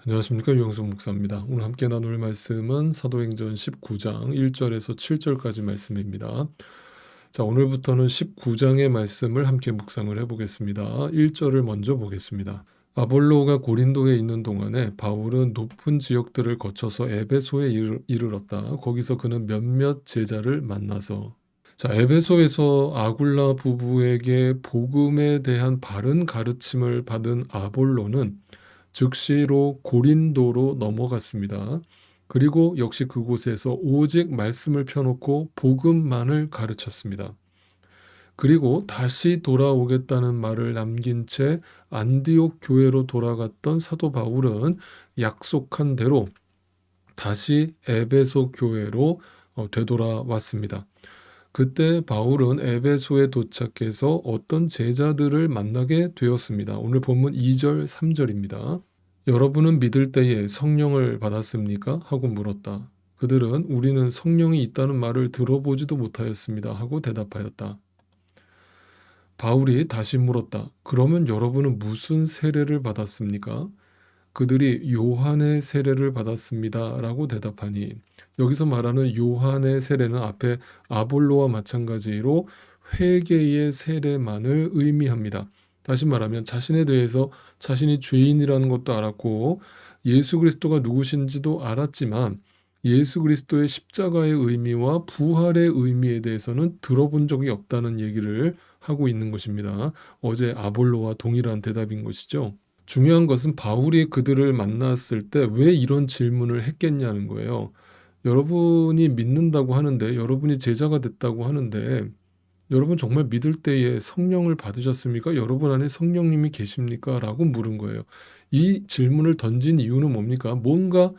안녕하십니까. 유영석 목사입니다. 오늘 함께 나눌 말씀은 사도행전 19장 1절에서 7절까지 말씀입니다. 자, 오늘부터는 19장의 말씀을 함께 묵상을 해보겠습니다. 1절을 먼저 보겠습니다. 아볼로가 고린도에 있는 동안에 바울은 높은 지역들을 거쳐서 에베소에 이르렀다. 거기서 그는 몇몇 제자를 만나서 에베소에서 아굴라 부부에게 복음에 대한 바른 가르침을 받은 아볼로는 즉시로 고린도로 넘어갔습니다. 그리고 역시 그곳에서 오직 말씀을 펴놓고 복음만을 가르쳤습니다. 그리고 다시 돌아오겠다는 말을 남긴 채 안디옥 교회로 돌아갔던 사도 바울은 약속한 대로 다시 에베소 교회로 되돌아왔습니다. 그때 바울은 에베소에 도착해서 어떤 제자들을 만나게 되었습니다. 오늘 본문 2절, 3절입니다. 여러분은 믿을 때에 성령을 받았습니까? 하고 물었다. 그들은 우리는 성령이 있다는 말을 들어보지도 못하였습니다. 하고 대답하였다. 바울이 다시 물었다. 그러면 여러분은 무슨 세례를 받았습니까? 그들이 요한의 세례를 받았습니다. 라고 대답하니 여기서 말하는 요한의 세례는 앞에 아볼로와 마찬가지로 회개의 세례만을 의미합니다. 다시 말하면 자신에 대해서 자신이 죄인이라는 것도 알았고 예수 그리스도가 누구신지도 알았지만 예수 그리스도의 십자가의 의미와 부활의 의미에 대해서는 들어본 적이 없다는 얘기를 하고 있는 것입니다. 어제 아볼로와 동일한 대답인 것이죠. 중요한 것은 바울이 그들을 만났을 때 왜 이런 질문을 했겠냐는 거예요. 여러분이 믿는다고 하는데, 여러분이 제자가 됐다고 하는데, 여러분 정말 믿을 때에 성령을 받으셨습니까? 여러분 안에 성령님이 계십니까? 라고 물은 거예요. 이 질문을 던진 이유는 뭡니까? 뭔가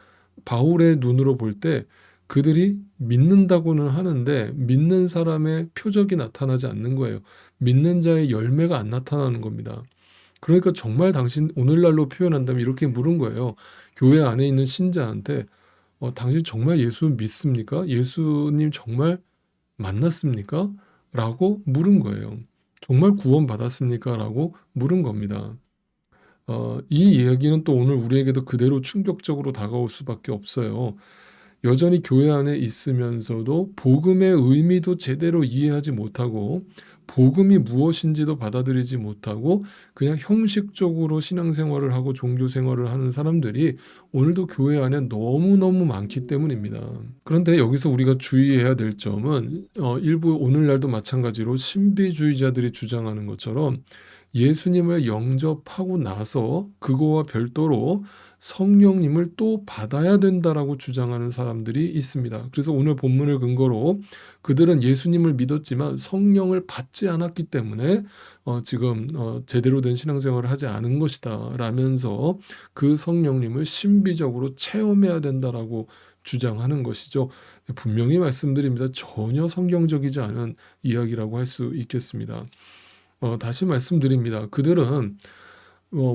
바울의 눈으로 볼 때 그들이 믿는다고는 하는데 믿는 사람의 표적이 나타나지 않는 거예요. 믿는 자의 열매가 안 나타나는 겁니다. 그러니까 정말 당신 오늘날로 표현한다면 이렇게 물은 거예요. 교회 안에 있는 신자한테 당신 정말 예수 믿습니까? 예수님 정말 만났습니까? 라고 물은 거예요. 정말 구원 받았습니까? 라고 물은 겁니다. 이 이야기는 또 오늘 우리에게도 그대로 충격적으로 다가올 수밖에 없어요. 여전히 교회 안에 있으면서도 복음의 의미도 제대로 이해하지 못하고 복음이 무엇인지도 받아들이지 못하고 그냥 형식적으로 신앙생활을 하고 종교생활을 하는 사람들이 오늘도 교회 안에 너무너무 많기 때문입니다. 그런데 여기서 우리가 주의해야 될 점은 일부 오늘날도 마찬가지로 신비주의자들이 주장하는 것처럼 예수님을 영접하고 나서 그거와 별도로 성령님을 또 받아야 된다라고 주장하는 사람들이 있습니다. 그래서 오늘 본문을 근거로 그들은 예수님을 믿었지만 성령을 받지 않았기 때문에 지금 제대로 된 신앙생활을 하지 않은 것이다 라면서 그 성령님을 신비적으로 체험해야 된다라고 주장하는 것이죠. 분명히 말씀드립니다. 전혀 성경적이지 않은 이야기라고 할 수 있겠습니다. 다시 말씀드립니다. 그들은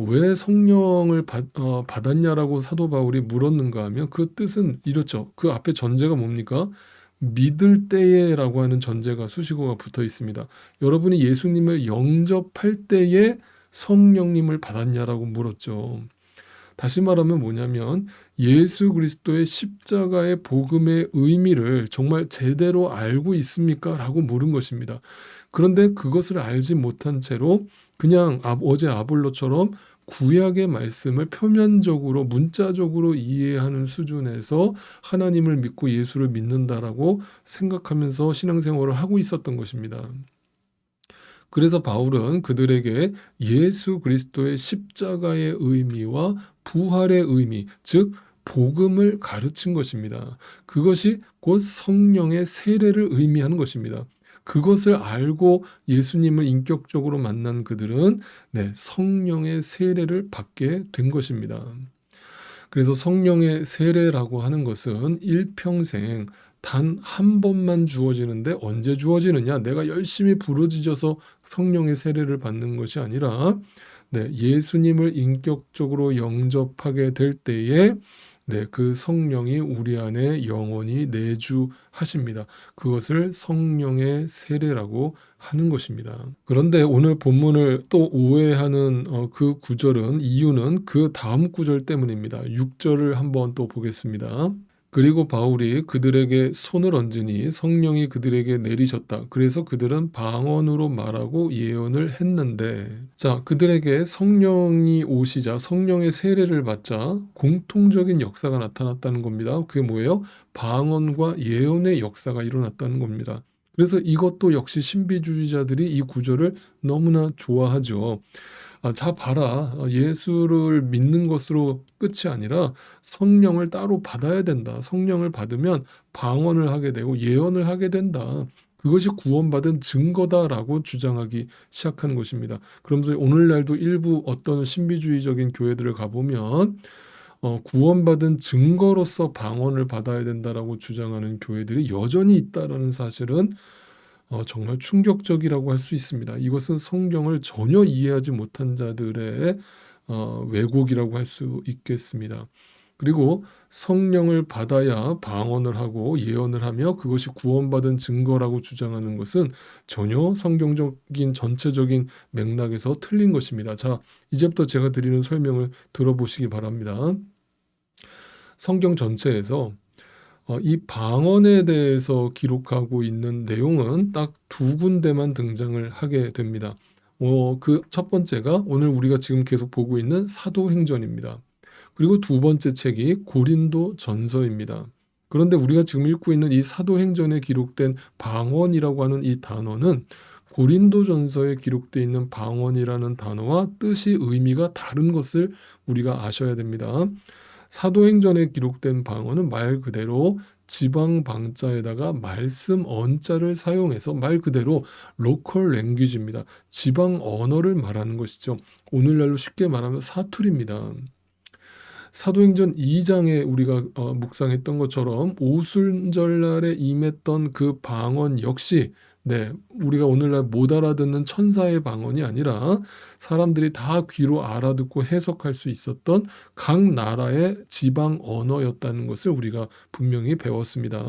왜 성령을 받았냐라고 사도 바울이 물었는가 하면 그 뜻은 이렇죠. 그 앞에 전제가 뭡니까? 믿을 때에라고 하는 전제가 수식어가 붙어 있습니다. 여러분이 예수님을 영접할 때에 성령님을 받았냐라고 물었죠. 다시 말하면 뭐냐면 예수 그리스도의 십자가의 복음의 의미를 정말 제대로 알고 있습니까? 라고 물은 것입니다. 그런데 그것을 알지 못한 채로 그냥 어제 아볼로처럼 구약의 말씀을 표면적으로 문자적으로 이해하는 수준에서 하나님을 믿고 예수를 믿는다라고 생각하면서 신앙생활을 하고 있었던 것입니다. 그래서 바울은 그들에게 예수 그리스도의 십자가의 의미와 부활의 의미, 즉 복음을 가르친 것입니다. 그것이 곧 성령의 세례를 의미하는 것입니다. 그것을 알고 예수님을 인격적으로 만난 그들은 성령의 세례를 받게 된 것입니다. 그래서 성령의 세례라고 하는 것은 일평생 단 한 번만 주어지는데 언제 주어지느냐? 내가 열심히 부르짖어서 성령의 세례를 받는 것이 아니라 예수님을 인격적으로 영접하게 될 때에 네, 그 성령이 우리 안에 영원히 내주하십니다. 그것을 성령의 세례라고 하는 것입니다. 그런데 오늘 본문을 또 오해하는 그 구절은 이유는 그 다음 구절 때문입니다. 6절을 한번 또 보겠습니다. 그리고 바울이 그들에게 손을 얹으니 성령이 그들에게 내리셨다. 그래서 그들은 방언으로 말하고 예언을 했는데, 자, 그들에게 성령이 오시자 성령의 세례를 받자 공통적인 역사가 나타났다는 겁니다. 그게 뭐예요? 방언과 예언의 역사가 일어났다는 겁니다. 그래서 이것도 역시 신비주의자들이 이 구절을 너무나 좋아하죠. 자 봐라. 예수를 믿는 것으로 끝이 아니라 성령을 따로 받아야 된다. 성령을 받으면 방언을 하게 되고 예언을 하게 된다. 그것이 구원받은 증거다라고 주장하기 시작한 것입니다. 그러면서 오늘날도 일부 어떤 신비주의적인 교회들을 가보면 구원받은 증거로서 방언을 받아야 된다라고 주장하는 교회들이 여전히 있다라는 사실은 정말 충격적이라고 할 수 있습니다. 이것은 성경을 전혀 이해하지 못한 자들의 왜곡이라고 할 수 있겠습니다. 그리고 성령을 받아야 방언을 하고 예언을 하며 그것이 구원받은 증거라고 주장하는 것은 전혀 성경적인 전체적인 맥락에서 틀린 것입니다. 자, 이제부터 제가 드리는 설명을 들어보시기 바랍니다. 성경 전체에서 이 방언에 대해서 기록하고 있는 내용은 딱 두 군데만 등장을 하게 됩니다. 그 첫 번째가 오늘 우리가 지금 계속 보고 있는 사도행전입니다. 그리고 두 번째 책이 고린도 전서입니다. 그런데 우리가 지금 읽고 있는 이 사도행전에 기록된 방언이라고 하는 이 단어는 고린도 전서에 기록되어 있는 방언이라는 단어와 뜻이 의미가 다른 것을 우리가 아셔야 됩니다. 사도행전에 기록된 방언은 말 그대로 지방 방자에다가 말씀 언자를 사용해서 말 그대로 로컬 랭귀지입니다. 지방 언어를 말하는 것이죠. 오늘날로 쉽게 말하면 사투리입니다. 사도행전 2장에 우리가 묵상했던 것처럼 오순절날에 임했던 그 방언 역시 우리가 오늘날 못 알아듣는 천사의 방언이 아니라 사람들이 다 귀로 알아듣고 해석할 수 있었던 각 나라의 지방 언어였다는 것을 우리가 분명히 배웠습니다.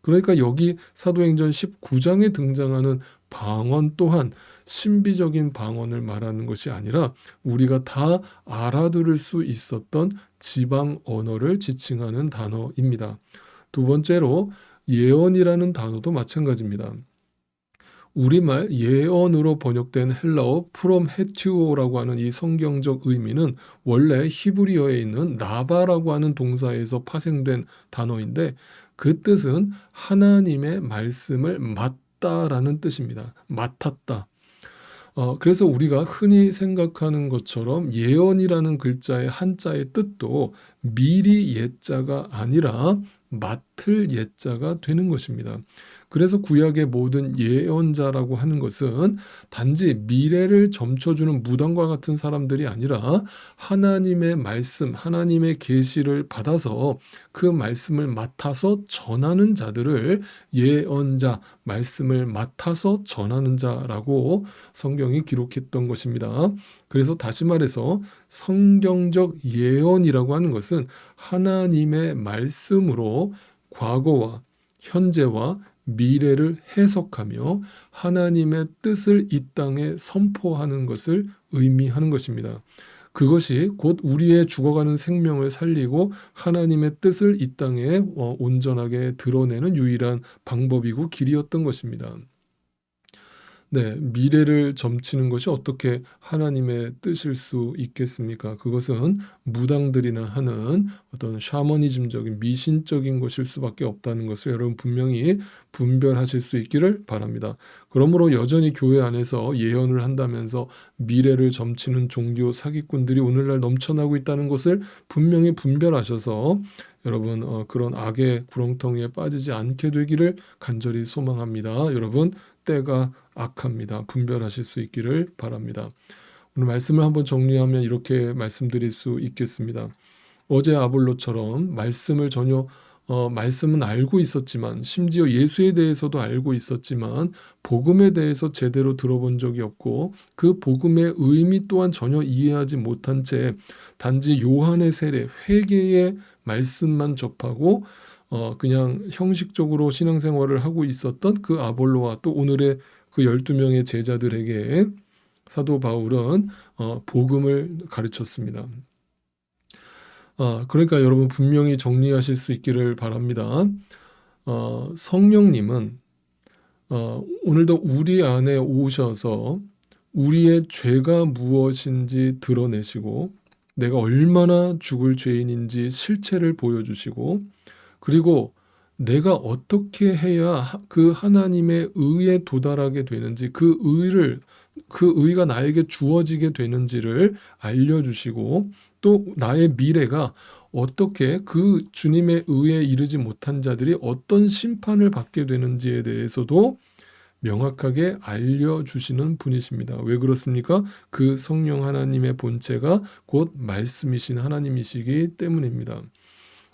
그러니까 여기 사도행전 19장에 등장하는 방언 또한 신비적인 방언을 말하는 것이 아니라 우리가 다 알아들을 수 있었던 지방 언어를 지칭하는 단어입니다. 두 번째로 예언이라는 단어도 마찬가지입니다. 우리말 예언으로 번역된 헬라어 프롬헤튜오라고 하는 이 성경적 의미는 원래 히브리어에 있는 나바라고 하는 동사에서 파생된 단어인데 그 뜻은 하나님의 말씀을 맡다라는 뜻입니다. 맡았다. 그래서 우리가 흔히 생각하는 것처럼 예언이라는 글자의 한자의 뜻도 미리 예자가 아니라 맡을 예자가 되는 것입니다. 그래서 구약의 모든 예언자라고 하는 것은 단지 미래를 점쳐주는 무당과 같은 사람들이 아니라 하나님의 말씀, 하나님의 계시를 받아서 그 말씀을 맡아서 전하는 자들을 예언자, 말씀을 맡아서 전하는 자라고 성경이 기록했던 것입니다. 그래서 다시 말해서 성경적 예언이라고 하는 것은 하나님의 말씀으로 과거와 현재와 미래를 해석하며 하나님의 뜻을 이 땅에 선포하는 것을 의미하는 것입니다. 그것이 곧 우리의 죽어가는 생명을 살리고 하나님의 뜻을 이 땅에 온전하게 드러내는 유일한 방법이고 길이었던 것입니다. 미래를 점치는 것이 어떻게 하나님의 뜻일 수 있겠습니까? 그것은 무당들이나 하는 어떤 샤머니즘적인 미신적인 것일 수밖에 없다는 것을 여러분 분명히 분별하실 수 있기를 바랍니다. 그러므로 여전히 교회 안에서 예언을 한다면서 미래를 점치는 종교 사기꾼들이 오늘날 넘쳐나고 있다는 것을 분명히 분별하셔서 여러분 그런 악의 구렁텅이에 빠지지 않게 되기를 간절히 소망합니다. 여러분 때가 악합니다. 분별하실 수 있기를 바랍니다. 오늘 말씀을 한번 정리하면 이렇게 말씀드릴 수 있겠습니다. 어제 아볼로처럼 말씀을 전혀 말씀은 알고 있었지만 심지어 예수에 대해서도 알고 있었지만 복음에 대해서 제대로 들어본 적이 없고 그 복음의 의미 또한 전혀 이해하지 못한 채 단지 요한의 세례, 회개의 말씀만 접하고 그냥 형식적으로 신앙생활을 하고 있었던 그 아볼로와 또 오늘의 그 12명의 제자들에게 사도 바울은 복음을 가르쳤습니다. 그러니까 여러분 분명히 정리하실 수 있기를 바랍니다. 성령님은 오늘도 우리 안에 오셔서 우리의 죄가 무엇인지 드러내시고 내가 얼마나 죽을 죄인인지 실체를 보여주시고 그리고 내가 어떻게 해야 그 하나님의 의에 도달하게 되는지 그 의가 나에게 주어지게 되는지를 알려주시고 또 나의 미래가 어떻게 그 주님의 의에 이르지 못한 자들이 어떤 심판을 받게 되는지에 대해서도 명확하게 알려주시는 분이십니다. 왜 그렇습니까? 그 성령 하나님의 본체가 곧 말씀이신 하나님이시기 때문입니다.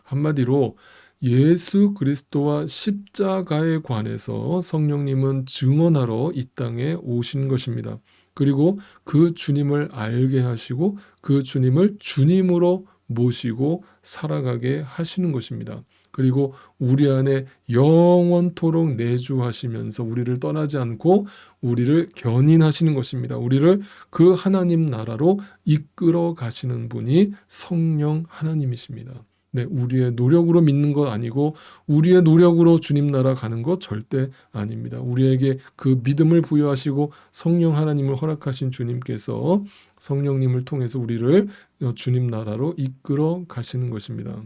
한마디로 예수 그리스도와 십자가에 관해서 성령님은 증언하러 이 땅에 오신 것입니다. 그리고 그 주님을 알게 하시고 그 주님을 주님으로 모시고 살아가게 하시는 것입니다. 그리고 우리 안에 영원토록 내주하시면서 우리를 떠나지 않고 우리를 견인하시는 것입니다. 우리를 그 하나님 나라로 이끌어 가시는 분이 성령 하나님이십니다. 네, 우리의 노력으로 믿는 것 아니고 우리의 노력으로 주님 나라 가는 것 절대 아닙니다. 우리에게 그 믿음을 부여하시고 성령 하나님을 허락하신 주님께서 성령님을 통해서 우리를 주님 나라로 이끌어 가시는 것입니다.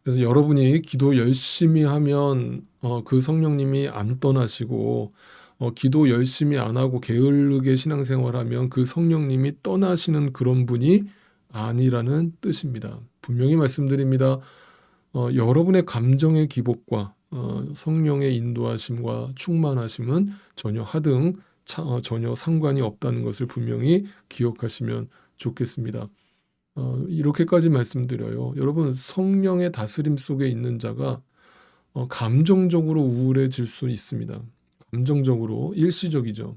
그래서 여러분이 기도 열심히 하면 그 성령님이 안 떠나시고 기도 열심히 안 하고 게으르게 신앙생활하면 그 성령님이 떠나시는 그런 분이 아니라는 뜻입니다. 분명히 말씀드립니다. 여러분의 감정의 기복과 성령의 인도하심과 충만하심은 전혀 전혀 상관이 없다는 것을 분명히 기억하시면 좋겠습니다. 이렇게까지 말씀드려요. 여러분 성령의 다스림 속에 있는 자가 감정적으로 우울해질 수 있습니다. 감정적으로 일시적이죠.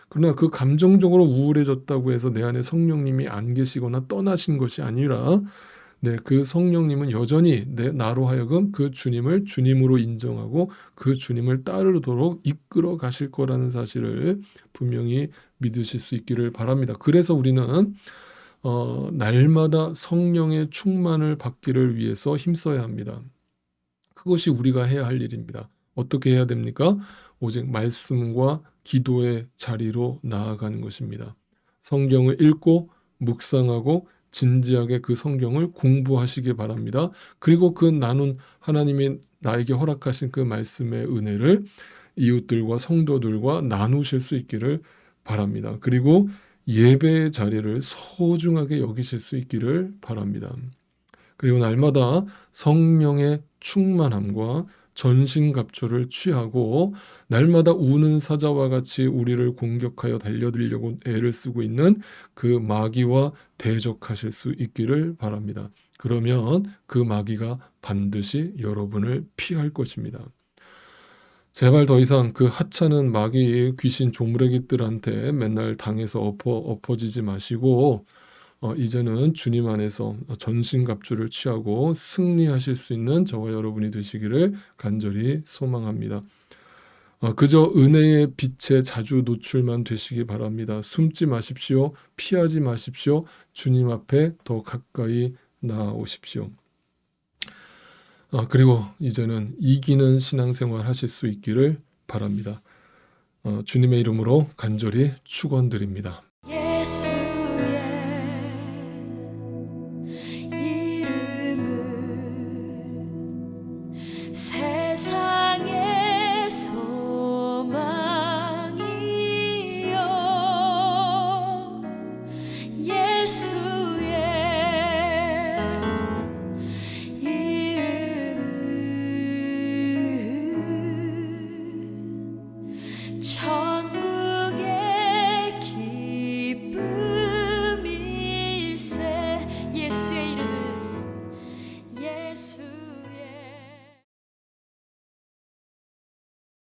그러나 그 감정적으로 우울해졌다고 해서 내 안에 성령님이 안 계시거나 떠나신 것이 아니라 그 성령님은 여전히 나로 하여금 그 주님을 주님으로 인정하고 그 주님을 따르도록 이끌어 가실 거라는 사실을 분명히 믿으실 수 있기를 바랍니다. 그래서 우리는 날마다 성령의 충만을 받기를 위해서 힘써야 합니다. 그것이 우리가 해야 할 일입니다. 어떻게 해야 됩니까? 오직 말씀과 기도의 자리로 나아가는 것입니다. 성경을 읽고 묵상하고 진지하게 그 성경을 공부하시기 바랍니다. 그리고 그 나눈 하나님이 나에게 허락하신 그 말씀의 은혜를 이웃들과 성도들과 나누실 수 있기를 바랍니다. 그리고 예배의 자리를 소중하게 여기실 수 있기를 바랍니다. 그리고 날마다 성령의 충만함과 전신갑주를 취하고 날마다 우는 사자와 같이 우리를 공격하여 달려들려고 애를 쓰고 있는 그 마귀와 대적하실 수 있기를 바랍니다. 그러면 그 마귀가 반드시 여러분을 피할 것입니다. 제발 더 이상 그 하찮은 마귀 귀신 조무래기들한테 맨날 당해서 엎어지지 마시고 이제는 주님 안에서 전신갑주를 취하고 승리하실 수 있는 저와 여러분이 되시기를 간절히 소망합니다. 그저 은혜의 빛에 자주 노출만 되시기 바랍니다. 숨지 마십시오. 피하지 마십시오. 주님 앞에 더 가까이 나아오십시오. 그리고 이제는 이기는 신앙생활 하실 수 있기를 바랍니다. 주님의 이름으로 간절히 축원드립니다.